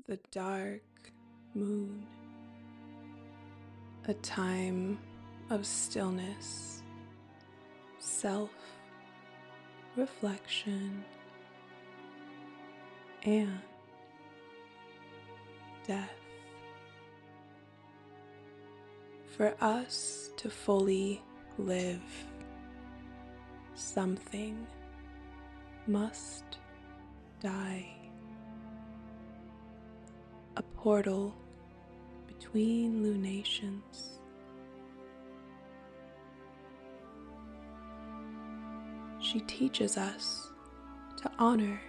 the dark moon, a time of stillness, self-reflection, and death. For us to fully live, something must die. A portal between lunations. She teaches us to honor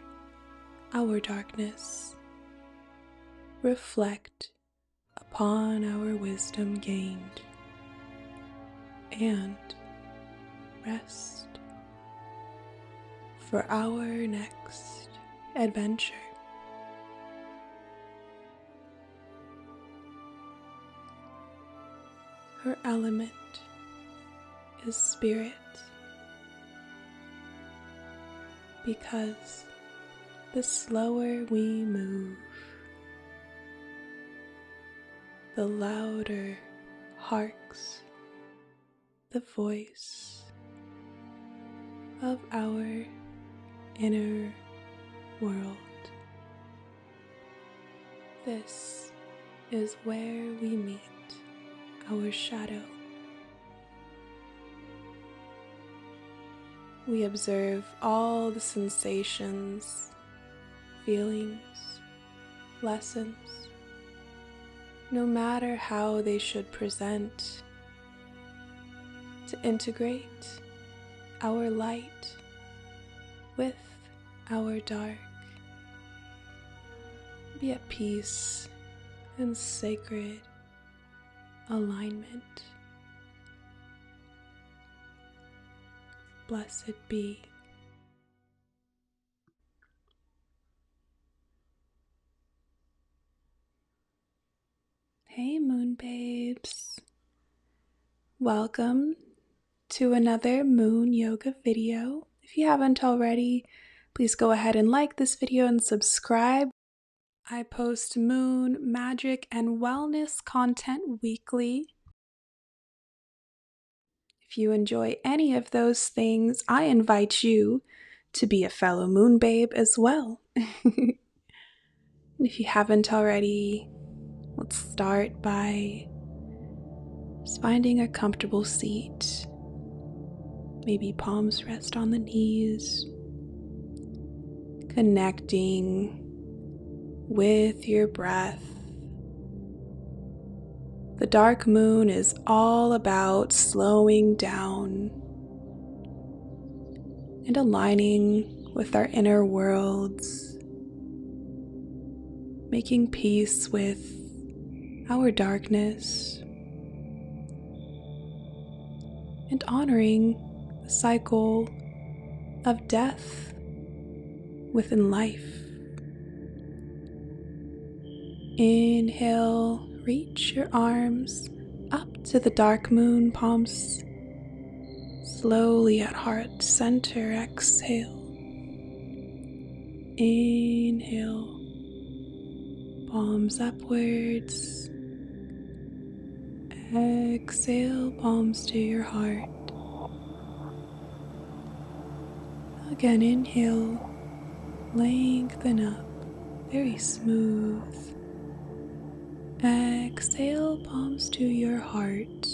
our darkness, reflect upon our wisdom gained, and rest for our next adventure. Her element is spirit, because the slower we move, the louder harks the voice of our inner world. This is where we meet our shadow. We observe all the sensations, feelings, lessons, no matter how they should present, to integrate our light with our dark, be at peace and sacred alignment. Blessed be. Hey Moonbabes, welcome to another Moon Yoga video. If you haven't already, please go ahead and like this video and subscribe. I post moon, magic, and wellness content weekly. If you enjoy any of those things, I invite you to be a fellow Moonbabe as well. And if you haven't already, let's start by just finding a comfortable seat. Maybe palms rest on the knees, connecting with your breath. The dark moon is all about slowing down and aligning with our inner worlds, making peace with our darkness, and honoring the cycle of death within life. Inhale, reach your arms up to the dark moon, palms slowly at heart center. Exhale. Inhale, palms upwards. Exhale, palms to your heart. Again, inhale, lengthen up, very smooth. Exhale, palms to your heart.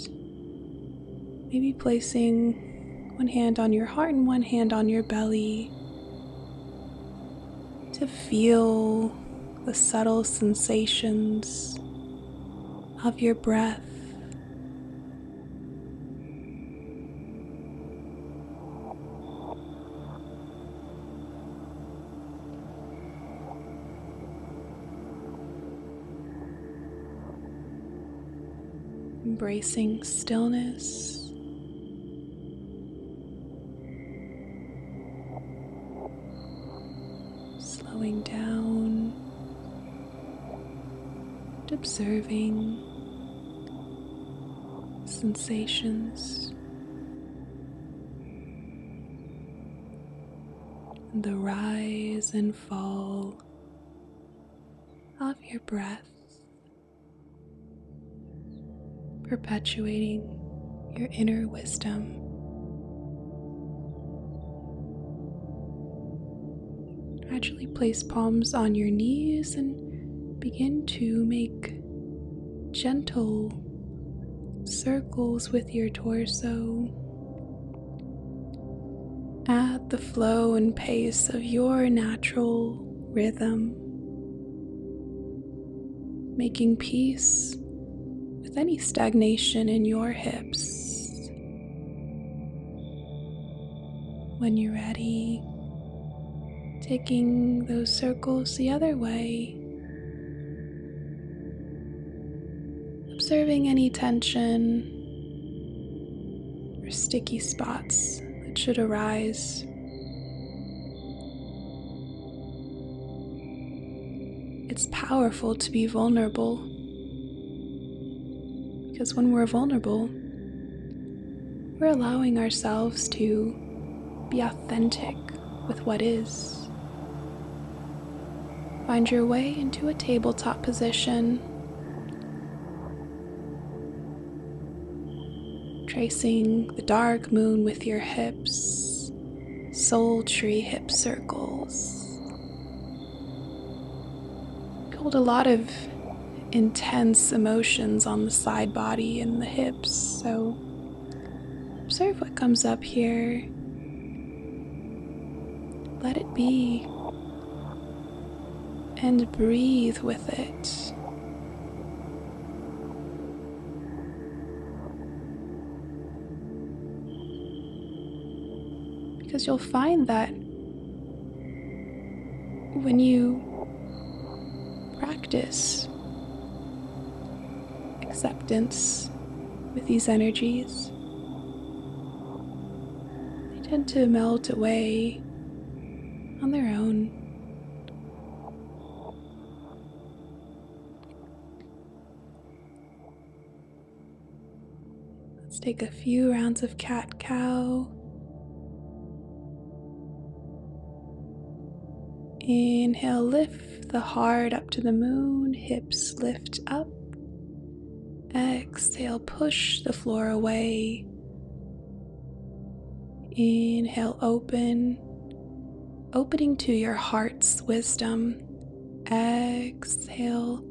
Maybe placing one hand on your heart and one hand on your belly to feel the subtle sensations of your breath. Embracing stillness, slowing down, and observing sensations, and the rise and fall of your breath, perpetuating your inner wisdom. Gradually place palms on your knees and begin to make gentle circles with your torso at the flow and pace of your natural rhythm, making peace with any stagnation in your hips. When you're ready, taking those circles the other way, observing any tension or sticky spots that should arise. It's powerful to be vulnerable, because when we're vulnerable, we're allowing ourselves to be authentic with what is. Find your way into a tabletop position, tracing the dark moon with your hips, soul tree hip circles. Hold a lot of intense emotions on the side body and the hips, so observe what comes up here. Let it be, and breathe with it. Because you'll find that when you practice acceptance with these energies, they tend to melt away on their own. Let's take a few rounds of cat-cow. Inhale, lift the heart up to the moon, hips lift up. Exhale, push the floor away. Inhale, opening to your heart's wisdom. Exhale,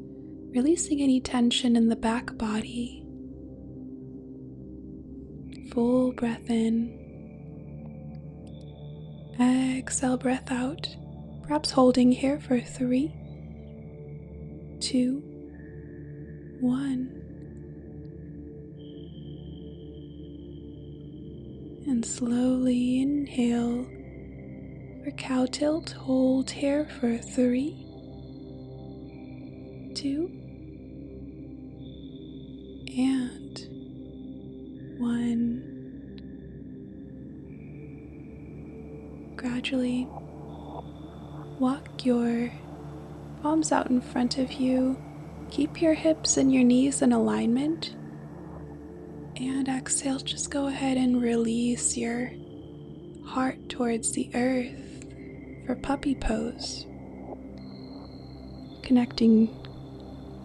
releasing any tension in the back body. Full breath in. Exhale, breath out. Perhaps holding here for 3, 2, 1. And slowly inhale for cow tilt. Hold here for 3, 2, and 1. Gradually walk your palms out in front of you. Keep your hips and your knees in alignment. And exhale, just go ahead and release your heart towards the earth for puppy pose. Connecting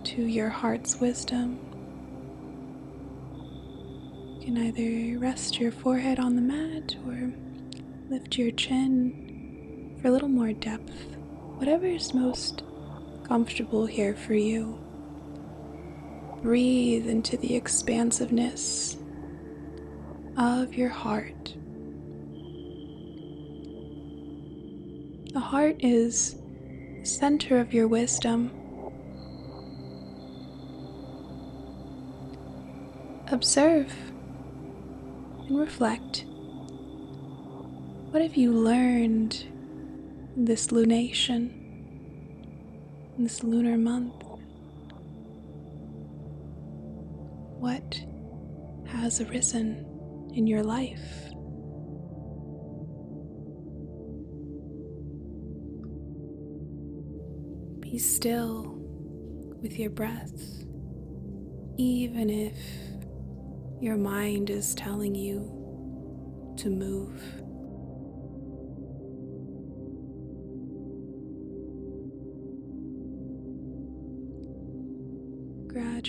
to your heart's wisdom. You can either rest your forehead on the mat or lift your chin for a little more depth. Whatever is most comfortable here for you. Breathe into the expansiveness of your heart. The heart is the center of your wisdom. Observe and reflect. What have you learned in this lunation, in this lunar month? What has arisen in your life? Be still with your breath, even if your mind is telling you to move.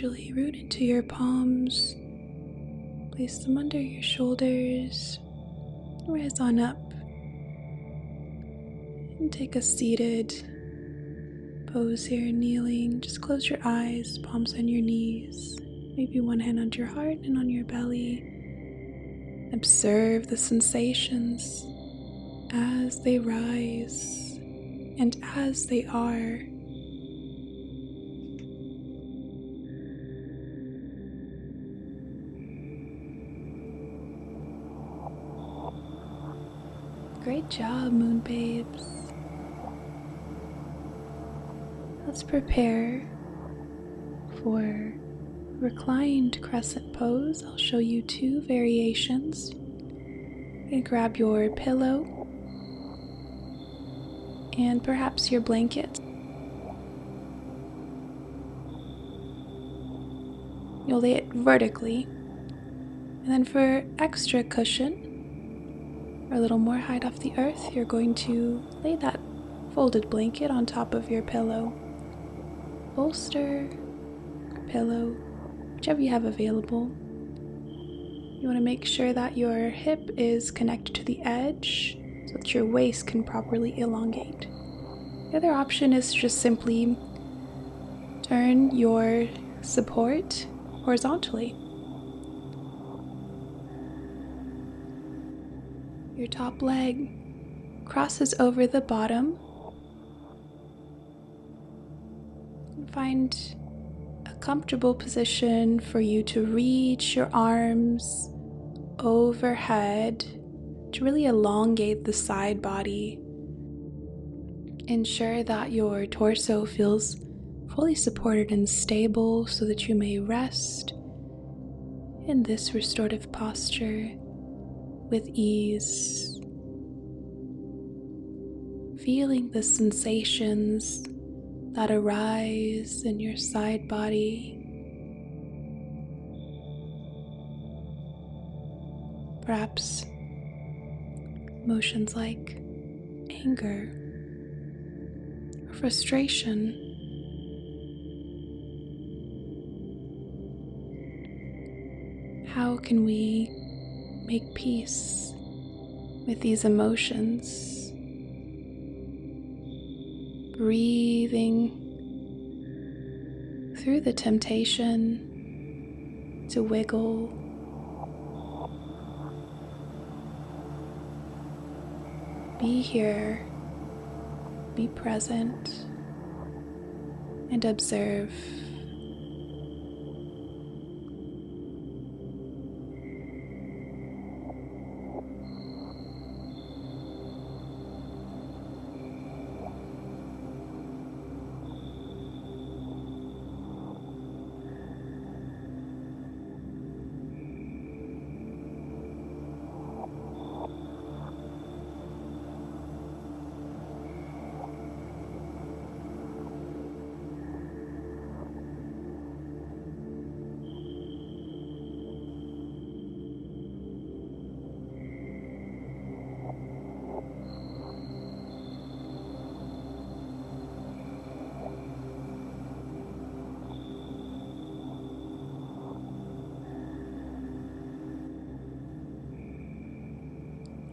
gradually root into your palms. Place them under your shoulders. Rise on up. And take a seated pose here, kneeling. Just close your eyes, palms on your knees. Maybe one hand on your heart and on your belly. Observe the sensations as they rise and as they are. Great job, Moonbabes. Let's prepare for reclined crescent pose. I'll show you 2 variations. You can grab your pillow and perhaps your blanket. You'll lay it vertically. And then for extra cushion, or a little more height off the earth, you're going to lay that folded blanket on top of your pillow. Bolster, pillow, whichever you have available. You want to make sure that your hip is connected to the edge so that your waist can properly elongate. The other option is to just simply turn your support horizontally. Your top leg crosses over the bottom. Find a comfortable position for you to reach your arms overhead to really elongate the side body. Ensure that your torso feels fully supported and stable so that you may rest in this restorative posture with ease. Feeling the sensations that arise in your side body. Perhaps emotions like anger or frustration. How can we make peace with these emotions? Breathing through the temptation to wiggle, be here, be present, and observe.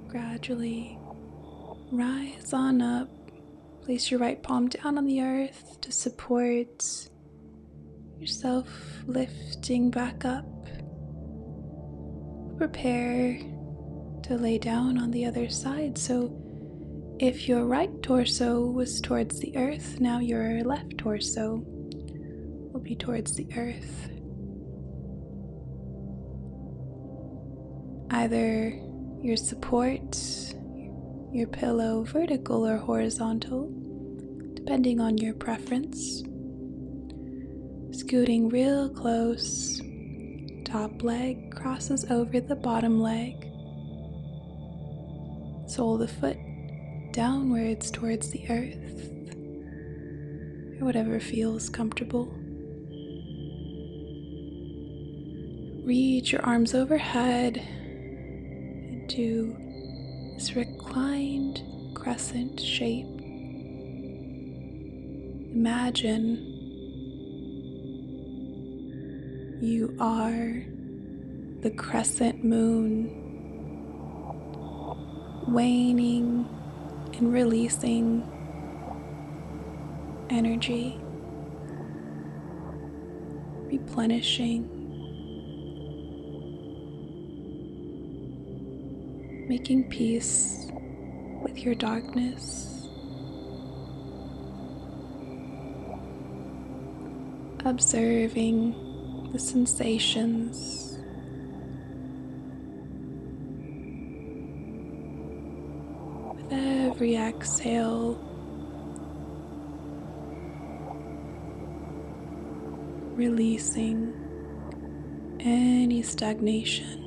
Gradually rise on up. Place your right palm down on the earth to support yourself lifting back up. Prepare to lay down on the other side. So if your right torso was towards the earth, now your left torso will be towards the earth. Either your support, your pillow vertical or horizontal, depending on your preference. Scooting real close, top leg crosses over the bottom leg. Sole of the foot downwards towards the earth, or whatever feels comfortable. Reach your arms overhead into this reclined crescent shape. Imagine You are the crescent moon, waning and releasing energy, replenishing, making peace with your darkness, observing the sensations, with every exhale, releasing any stagnation.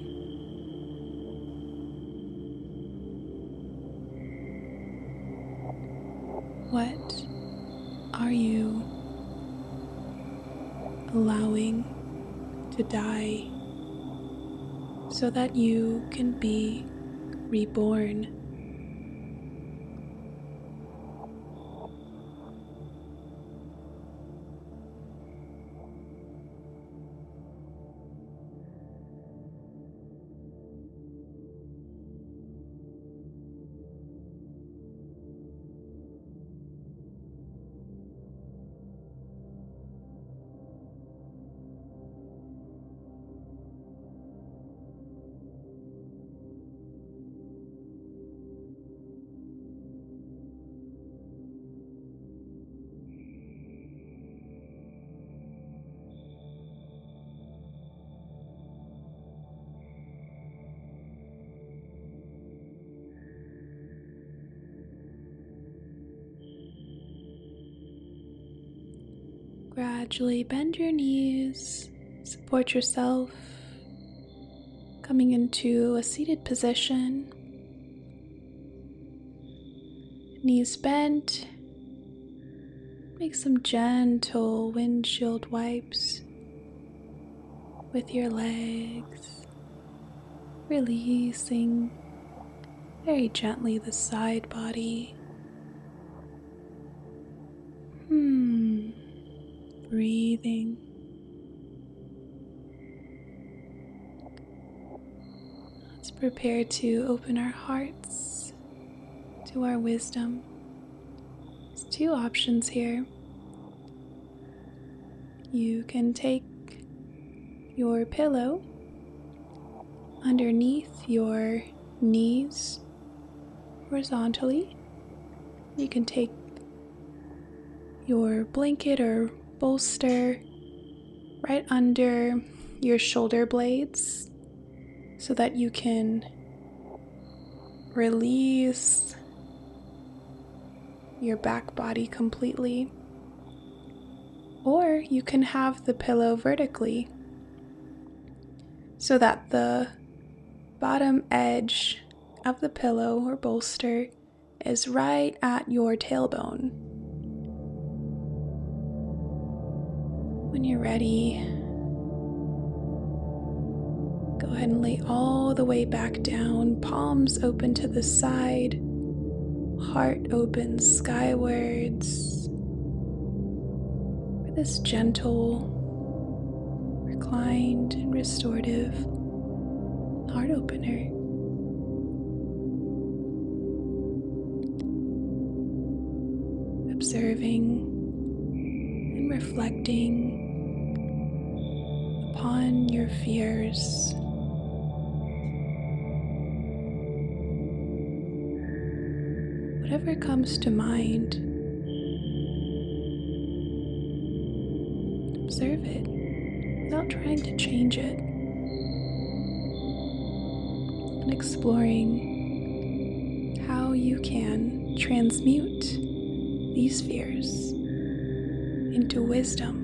What are you allowing to die so that you can be reborn? Gradually bend your knees, support yourself, coming into a seated position. Knees bent. Make some gentle windshield wipes with your legs, releasing very gently the side body. Breathing. Let's prepare to open our hearts to our wisdom. There's two options here. You can take your pillow underneath your knees horizontally. You can take your blanket or bolster right under your shoulder blades so that you can release your back body completely. Or you can have the pillow vertically so that the bottom edge of the pillow or bolster is right at your tailbone. When you're ready, go ahead and lay all the way back down, palms open to the side, heart open skywards, for this gentle, reclined, and restorative heart opener. Observing and reflecting upon your fears. Whatever comes to mind, observe it without trying to change it, and exploring how you can transmute these fears into wisdom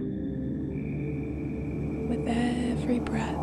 with every breath.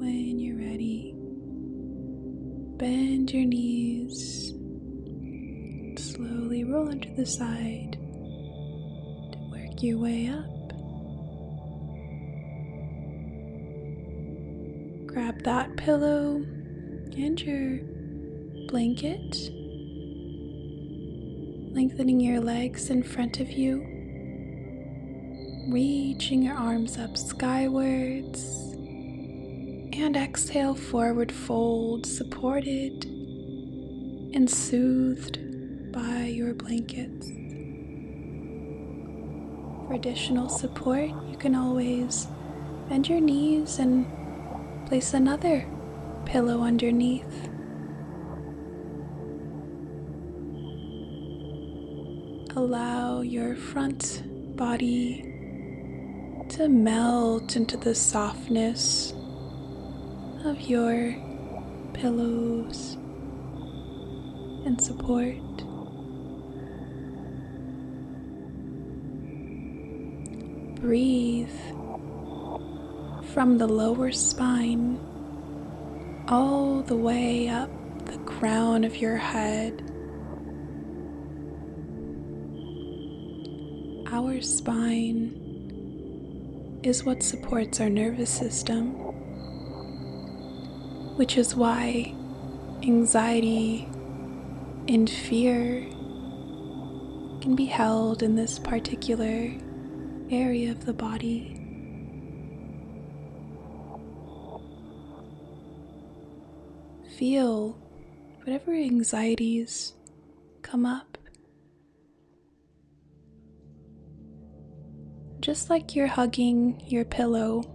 When you're ready, bend your knees, slowly roll onto the side to work your way up. Grab that pillow and your blanket, lengthening your legs in front of you, reaching your arms up skywards, and exhale, forward fold, supported and soothed by your blankets. For additional support, you can always bend your knees and place another pillow underneath. Allow your front body to melt into the softness of your pillows and support. Breathe from the lower spine all the way up the crown of your head. Our spine is what supports our nervous system, which is why anxiety and fear can be held in this particular area of the body. Feel whatever anxieties come up. Just like you're hugging your pillow,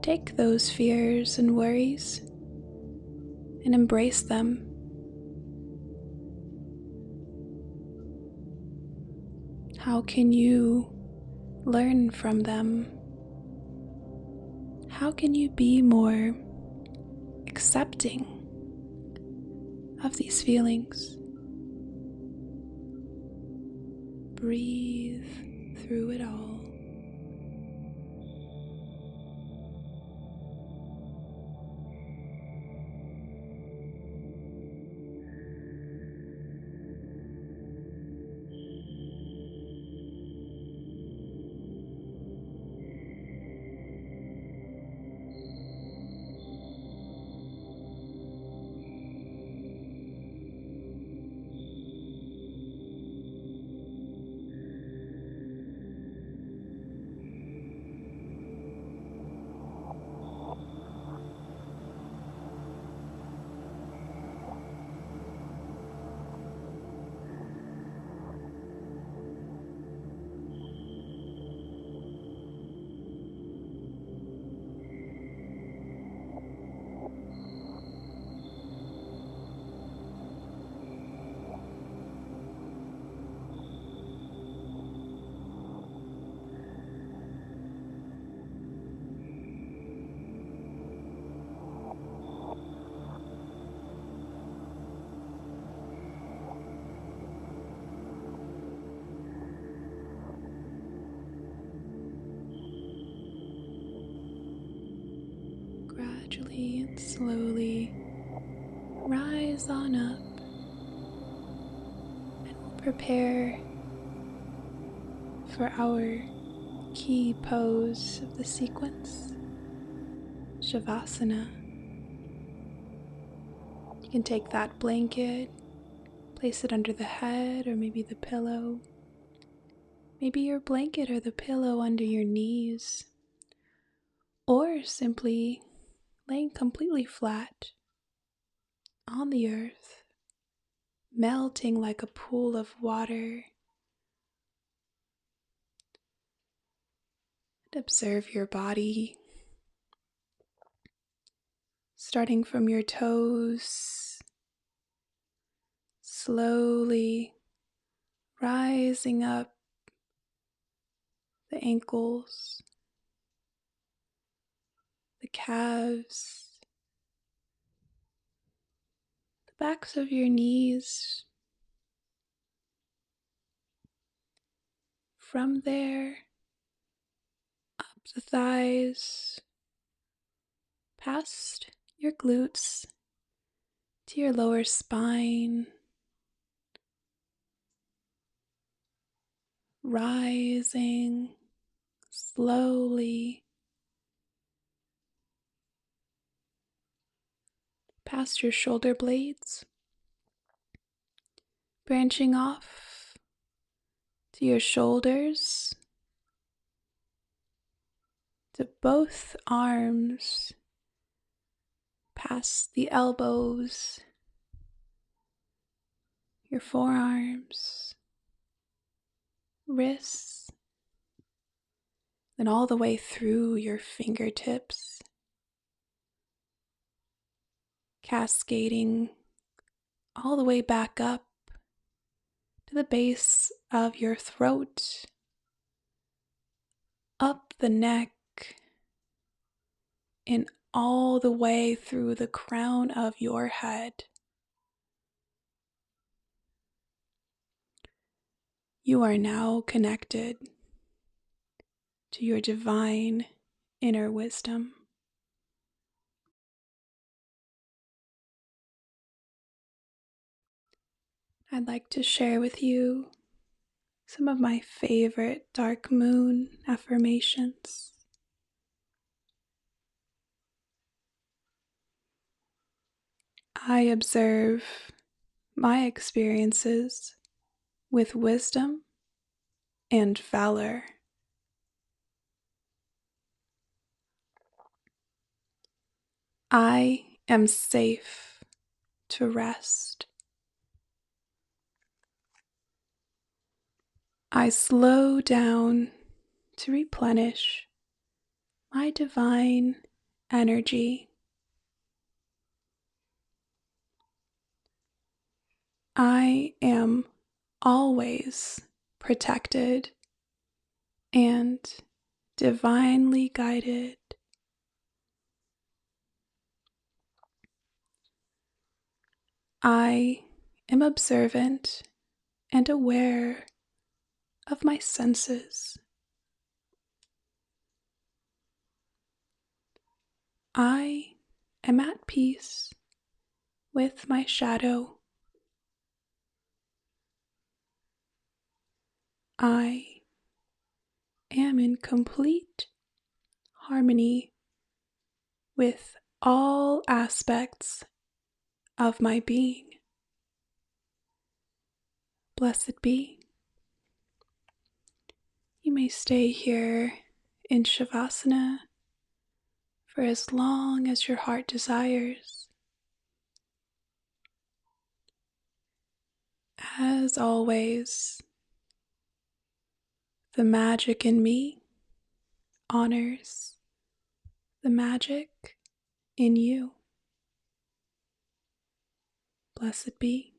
take those fears and worries and embrace them. How can you learn from them? How can you be more accepting of these feelings? Breathe through it all. Gradually and slowly rise on up, and we'll prepare for our key pose of the sequence, Shavasana. You can take that blanket, place it under the head or maybe the pillow, maybe your blanket or the pillow under your knees, or simply laying completely flat on the earth, melting like a pool of water. And observe your body, starting from your toes, slowly rising up the ankles, the calves, the backs of your knees. From there, up the thighs, past your glutes to your lower spine, rising slowly past your shoulder blades, branching off to your shoulders, to both arms, past the elbows, your forearms, wrists, then all the way through your fingertips, cascading all the way back up to the base of your throat, up the neck, and all the way through the crown of your head. You are now connected to your divine inner wisdom. I'd like to share with you some of my favorite dark moon affirmations. I observe my experiences with wisdom and valor. I am safe to rest. I slow down to replenish my divine energy. I am always protected and divinely guided. I am observant and aware of my senses. I am at peace with my shadow. I am in complete harmony with all aspects of my being. Blessed be. You may stay here in Shavasana for as long as your heart desires. As always, the magic in me honors the magic in you. Blessed be.